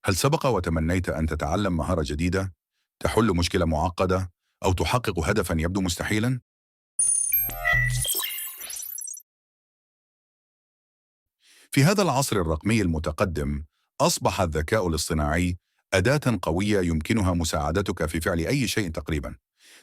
هل سبق وتمنيت أن تتعلم مهارة جديدة، تحل مشكلة معقدة، أو تحقق هدفا يبدو مستحيلا؟ في هذا العصر الرقمي المتقدم، أصبح الذكاء الاصطناعي أداة قوية يمكنها مساعدتك في فعل أي شيء تقريبا.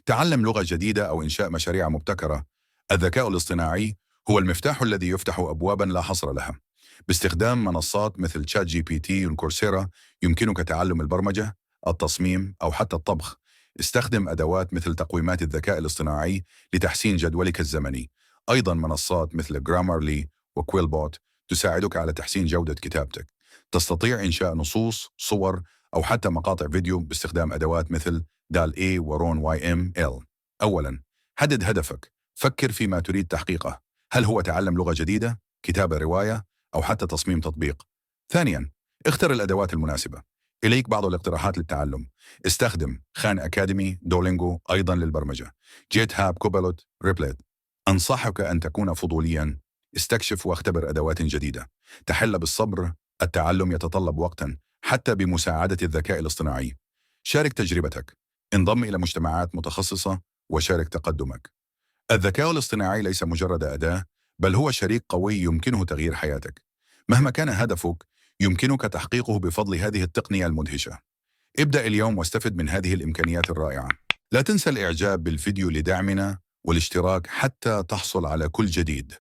تعلم لغة جديدة أو إنشاء مشاريع مبتكرة. الذكاء الاصطناعي هو المفتاح الذي يفتح أبوابا لا حصر لها. باستخدام منصات مثل تشات جي بي تي وكورسيرا يمكنك تعلم البرمجة، التصميم أو حتى الطبخ. استخدم أدوات مثل تقويمات الذكاء الاصطناعي لتحسين جدولك الزمني. أيضا منصات مثل جرامرلي وكويلبوت تساعدك على تحسين جودة كتابتك. تستطيع إنشاء نصوص، صور أو حتى مقاطع فيديو باستخدام أدوات مثل دال A ورون واي ام ال. أولا، حدد هدفك. فكر فيما تريد تحقيقه. هل هو تعلم لغة جديدة، كتابة رواية، أو حتى تصميم تطبيق؟ ثانيا، اختر الأدوات المناسبة. إليك بعض الاقتراحات للتعلم. استخدم خان أكاديمي، دولينجو أيضا للبرمجة، جيت هاب، كوبيلوت، ريبليت. أنصحك أن تكون فضوليا. استكشف واختبر أدوات جديدة. تحل بالصبر. التعلم يتطلب وقتا حتى بمساعدة الذكاء الاصطناعي. شارك تجربتك. انضم إلى مجتمعات متخصصة وشارك تقدمك. الذكاء الاصطناعي ليس مجرد أداة، بل هو شريك قوي يمكنه تغيير حياتك. مهما كان هدفك، يمكنك تحقيقه بفضل هذه التقنية المدهشة. ابدأ اليوم واستفد من هذه الإمكانيات الرائعة. لا تنسى الإعجاب بالفيديو لدعمنا والاشتراك حتى تحصل على كل جديد.